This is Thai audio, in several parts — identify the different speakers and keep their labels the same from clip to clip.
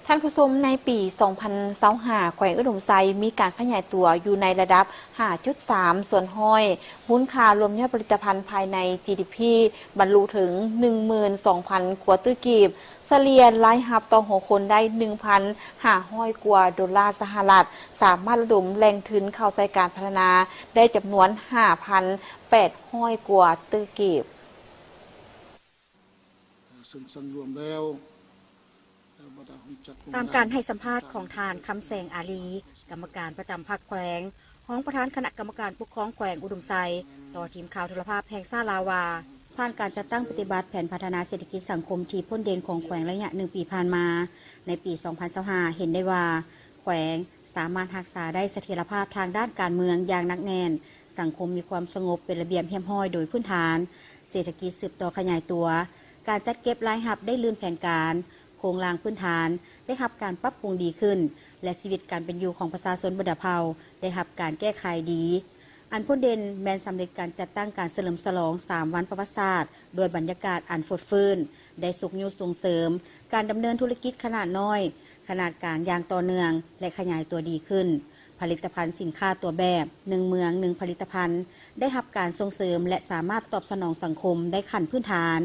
Speaker 1: ท่านผู้ชมในปี 2025 แขวงอุดมไซมีการขยายตัวอยู่ในระดับ 5.3 ส่วนห้อยมูลค่ารวมยอดผลิตภัณฑ์ภายใน GDP บรรลุถึง 12,000 กว่าตื้อกีบเฉลี่ยรายรับต่อหัวคนได้ 1,500 กว่าดอลลาร์สหรัฐสามารถระดมแรงทุนเข้าใช้การพัฒนาได้จำนวน 5,800 กว่าตื้อกีบ
Speaker 2: ซึ่งสังรวมแล้ว
Speaker 3: ตามการให้สัมภาษณ์ของทานคำแสงอาลีกรรมการประจำพรรคแขวงห้องประธานคณะกรรมการปกครองแขวงอุดมไซต่อทีมข่าวโทรภาพแห่งซาลาวาผ่านการจัดตั้งปฏิบัติแผนพัฒนาเศรษฐกิจสังคมที่พ้นเด่นของแขวงระยะ1 ปีผ่านมาในปี 2025 เห็นได้ว่าแขวงสามารถรักษาได้เสถียรภาพทางด้านการเมืองอย่างหนักแน่นสังคมมีความสงบเป็นระเบียบเรียบร้อยโดยพื้นฐานเศรษฐกิจสืบต่อขยายตัวการจัดเก็บรายรับได้ลื่นแผนการโครงรางพื้นฐานได้รับการปรับปรุงดีขึ้นและชีวิตการเป็นอยู่ของประชาชนบรรดาเผ่าได้รับการแก้ไขดีอันพ้นเด่นแมนสำเร็จการจัดตั้งการเฉลิมฉลอง3 วันประวัติศาสตร์โดยบรรยากาศอันฟดฟื้นได้สุขยุส่งเสริมการดำเนินธุรกิจขนาดน้อยขนาดกลางอย่างต่อเนื่องและขยายตัวดีขึ้นผลิตภัณฑ์สินค้าตัวแบบ1 เมือง 1 ผลิตภัณฑ์ได้รับการส่งเสริมและสามารถตอบสนองสังคมได้ขั้นพื้นฐาน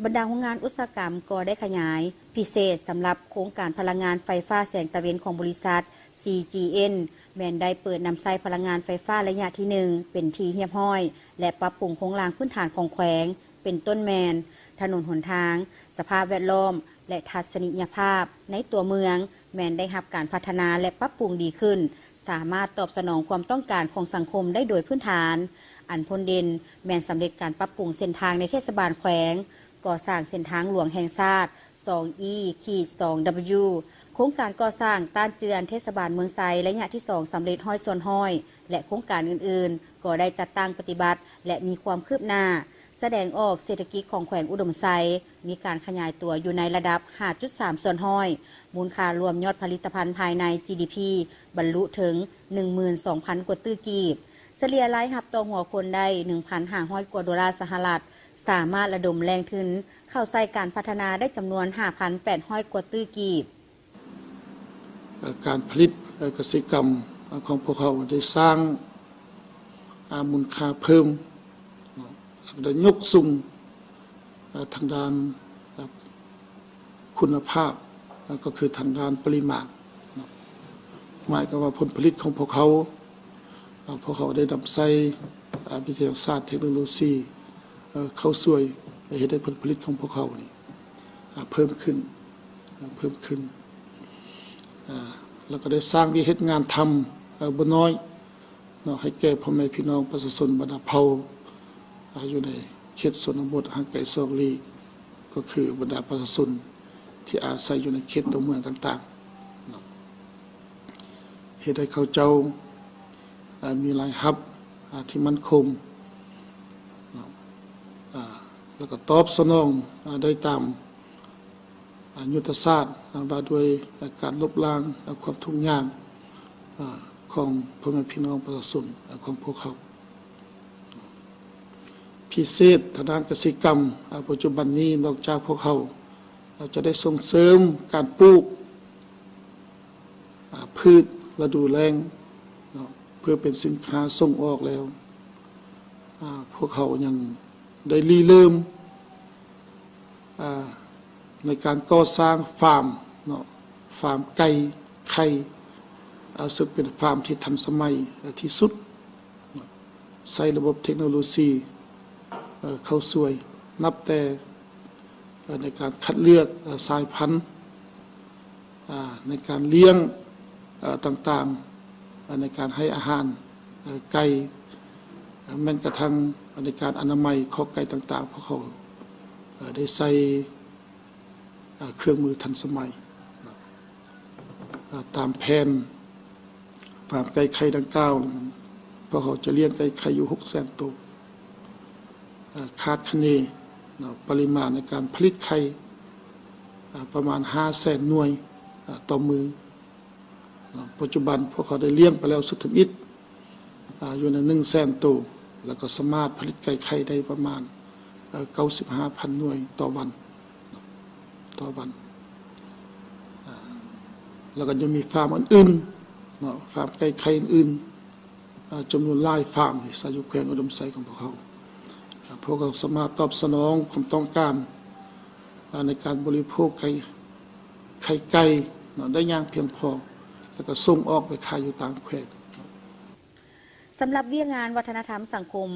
Speaker 3: บรรดาโรงงานอุตสาหกรรมก็ได้ขยายพิเศษสำหรับโครงการพลังงานไฟฟ้าแสงตะเวนของบริษัท CGN แมนได้เปิดนำใช้พลังงานไฟฟ้าระยะที่1เป็นที่เรียบร้อยและปรับปรุงโครงรางพื้นฐานของแขวงเป็นต้นแมนถนนหนทางสภาพแวดล้อมและทัศนียภาพในตัวเมืองแมนได้รับการพัฒนาและปรับปรุงดีขึ้นสามารถตอบสนองความต้องการของสังคมได้โดยพื้นฐานอันพ้นเด่นแมนสำเร็จการปรับปรุงเส้นทางในเทศบาลแขวงก่อสร้างเส้นทางหลวงแห่งชาติ 2E-2W โครงการก่อสร้างต้านเจือนเทศบาลเมืองไซระยะที่2สำเร็จห้อยส่วนห้อยและโครงการอื่นๆก็ได้จัดตั้งปฏิบัติและมีความคืบหน้าแสดงออกเศรษฐกิจของแขวงอุดมไซมีการขยายตัวอยู่ในระดับ 5.3 ส่วนห้อยมูลค่ารวมยอดผลิตภัณฑ์ภายใน GDP บรรลุถึง 12,000 กว่าตื้อกีบเฉลี่ยรายรับต่อหัวคนได้ 1,500 กว่าดอลลาร์สหรัฐสามารถระดมแรงทุนเข้าใส่การพัฒนาได้จำนวน 5,800 กว่าตื้อกีบ
Speaker 2: การผลิตเกษตรกรรมของพวกเขาได้สร้างมูลค่าเพิ่มได้ยกสูงทางด้านคุณภาพก็คือทางด้านปริมาณหมายความว่าผลผลิตของพวกเขาได้นำใส่วิทยาศาสตร์เทคโนโลยีเข้าช่วยให้ได้ผลผลิตของพวกเขานี่เพิ่มขึ้นแล้วก็ได้สร้างวิเหตุงานทำบ่น้อยให้แก่พ่อแม่พี่น้องประชาชนบรรดาเผ่าอยู่ในเขตชนบทห่างไกลซอกลีก็คือบรรดาประชาชนที่อาศัยอยู่ในเขตตัวเมืองต่างๆเหตุให้เขาเจ้ามีรายรับที่มั่นคงแล้วก็ตอบสนองได้ตามยุทธศาสตร์ว่าด้วยการลบล้างความทุกข์ยากของพ่อแม่พี่น้องประชาชนของพวกเขาพิเศษทางด้านเกษตรกรรมปัจจุบันนี้นอกจากพวกเขาจะได้ส่งเสริมการปลูกพืชฤดูแล้งเพื่อเป็นสินค้าส่งออกแล้วพวกเขายังได้ริเริ่มในการก่อสร้างฟาร์มฟาร์มไก่ไข่ซึ่งเป็นฟาร์มที่ทันสมัยที่สุดใช้ระบบเทคโนโลยีเข้าช่วยนับแต่ในการคัดเลือกสายพันธุ์ในการเลี้ยงต่างๆในการให้อาหารไก่แม้กระทั่งในการอนามัยข้อไก่ต่างๆเพราะเขาได้ใส่เครื่องมือทันสมัยตามแผนฟาร์มไก่ไข่ดังกล่าวเพราะเขาจะเลี้ยงไก่ไข่อยู่600,000 ตัวคาดคะเนปริมาณในการผลิตไข่ประมาณ 500,000 หน่วยต่อมือปัจจุบันพวกเขาได้เลี้ยงไปแล้วสุดถึงอิฐอยู่ใน 100,000 ตัวแล้วก็สามารถผลิตไก่ไข่ได้ประมาณ 95,000 หน่วยต่อวัน แล้วก็ยังมีฟาร์มอื่นๆเนาะฟาร์มไก่ไข่อื่นๆจำนวนหลายฟาร์มที่ใส่อยู่แขวงอุดมไซของพวกเขาสามารถตอบสนองความต้องการในการบริโภคไข่ไก่เนาะได้อย่างเพียงพอแล้วก็ส่งออกไปขายอยู่ต่างแขวง
Speaker 3: สำหรับเวียกงานวัฒนธรรมสังคม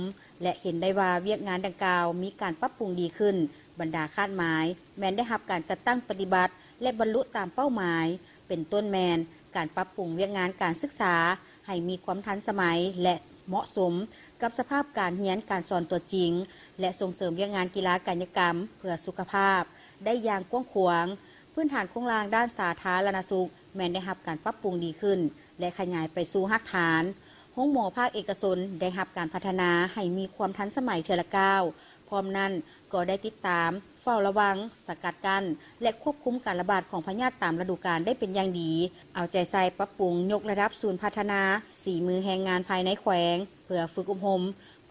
Speaker 3: และเห็นได้ว่าเวียกงานดังกล่าวมีการปรับปรุงดีขึ้นบรรดาคาดหมายแม้นได้รับการจัดตั้งปฏิบัติและบรรลุตามเป้าหมายเป็นต้นแมนการปรับปรุงเวียกงานการศึกษาให้มีความทันสมัยและเหมาะสมกับสภาพการเรียนการสอนตัวจริงและส่งเสริมเวียกงานกีฬากายกรรมเพื่อสุขภาพได้อย่างกว้างขวางพื้นฐานโครงสร้างด้านสาธารณสุขแม้นได้รับการปรับปรุงดีขึ้นและขยายไปสู่รากฐานโรงหมอภาคเอกชนได้รับการพัฒนาให้มีความทันสมัยเทอละก้าวพร้อมนั้นก็ได้ติดตามเฝ้าระวังสกัดกั้นและควบคุมการระบาดของพยาธิตามฤดูกาลได้เป็นอย่างดีเอาใจใส่ปรับปรุงยกระดับศูนย์พัฒนาฝีมือแรงงานภายในแขวงเพื่อฝึกอบรม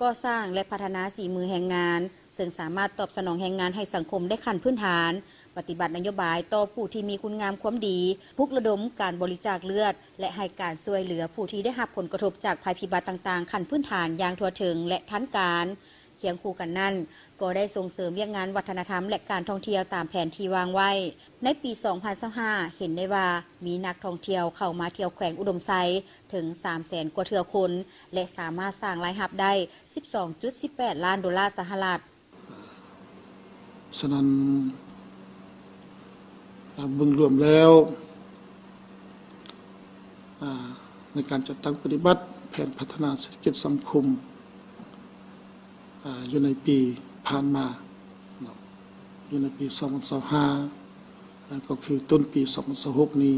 Speaker 3: ก่อสร้างและพัฒนาฝีมือแรงงานซึ่งสามารถตอบสนองแรงงานให้สังคมได้ขั้นพื้นฐานปฏิบัตินโยบายต่อผู้ที่มีคุณงามความดีปลุกระดมการบริจาคเลือดและให้การช่วยเหลือผู้ที่ได้รับผลกระทบจากภัยพิบัติต่างๆขั้นพื้นฐานอย่างทั่วถึงและทันการเคียงคู่กันนั้นก็ได้ส่งเสริมเวียกงานวัฒนธรรมและการท่องเที่ยวตามแผนที่วางไว้ในปี 2025 เห็นได้ว่ามีนักท่องเที่ยวเข้ามาเที่ยวแขวงอุดมไซถึง 300,000 กว่าเทื่อคนและสามารถสร้างรายรับได้ 12.18 ล้านดอลลาร์สหรัฐ
Speaker 2: ฉะนั้นบึงรวมแล้วในการจัดตั้งปฏิบัติแผนพัฒนาเศรษฐกิจสังคมอยู่ในปีผ่านมาอยู่ในปี 2025 ก็คือต้นปี 2026 นี้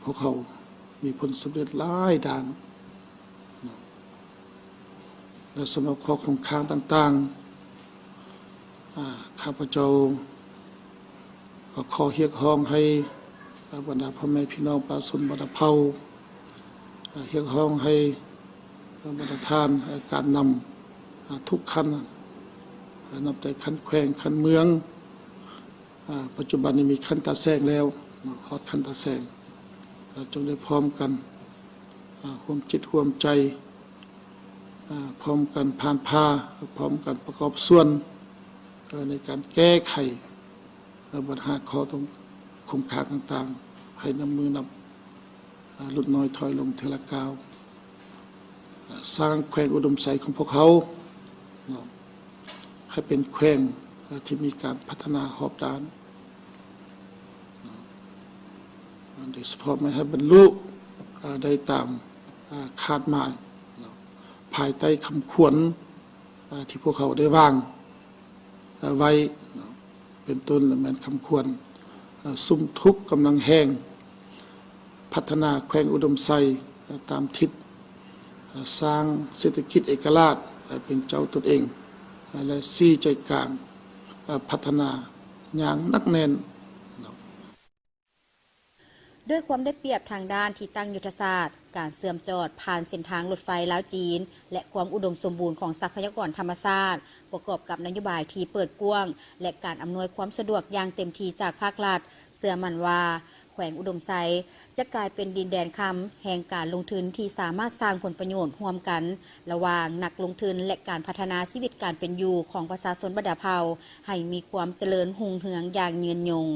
Speaker 2: พวกเขามีผลสำเร็จหลายด้านและสำหรับข้อคงค้างต่างๆข้าพเจ้าก็ขอเรียกร้องให้บรรดาพ่อแม่พี่น้องประชาชนบรรดาเผ่าเรียกร้องให้บรรดาท่านการนำทุกขั้นนับแต่ขั้นแขวงขั้นเมืองปัจจุบันนี้มีขั้นตาแซงแล้วฮอดขั้นตาแซงจงได้พร้อมกันร่วมจิตร่วมใจพร้อมกันผ่านพาพร้อมกันประกอบส่วนในการแก้ไขปัญหาข้อต้องคงค้างต่างๆให้นำมือนับลดน้อยถอยลงเทละก้าวสร้างแขวงอุดมไซของพวกเขาให้เป็นแขวงที่มีการพัฒนาหอบด้านโดยเฉพาะไม่ให้บรรลุได้ตามคาดหมายภายใต้คำขวัญที่พวกเขาได้วางไว้เป็นต้นและแม้นคำขวัญซุ่มทุกกำลังแห้งพัฒนาแขวงอุดมไซตามทิศสร้างเศรษฐกิจเอกราชเป็นเจ้าตนเองและซี่ใจกลางพัฒนาอย่างนักแน่น
Speaker 3: ด้วยความได้เปรียบทางด้านที่ตั้งยุทธศาสตร์การเสื่อมจอดผ่านเส้นทางรถไฟลาวจีนและความอุดมสมบูรณ์ของทรัพยากรธรรมชาติประกอบกับนโยบายที่เปิดกว้างและการอำนวยความสะดวกอย่างเต็มที่จากภาครัฐเชื่อมั่นว่าแขวงอุดมไซจะกลายเป็นดินแดนคำแห่งการลงทุนที่สามารถสร้างผลประโยชน์ร่วมกันระหว่างนักลงทุนและการพัฒนาชีวิตการเป็นอยู่ของประชาชนบรรดาเผ่าให้มีความเจริญรุ่งเรืองอย่างยืนยง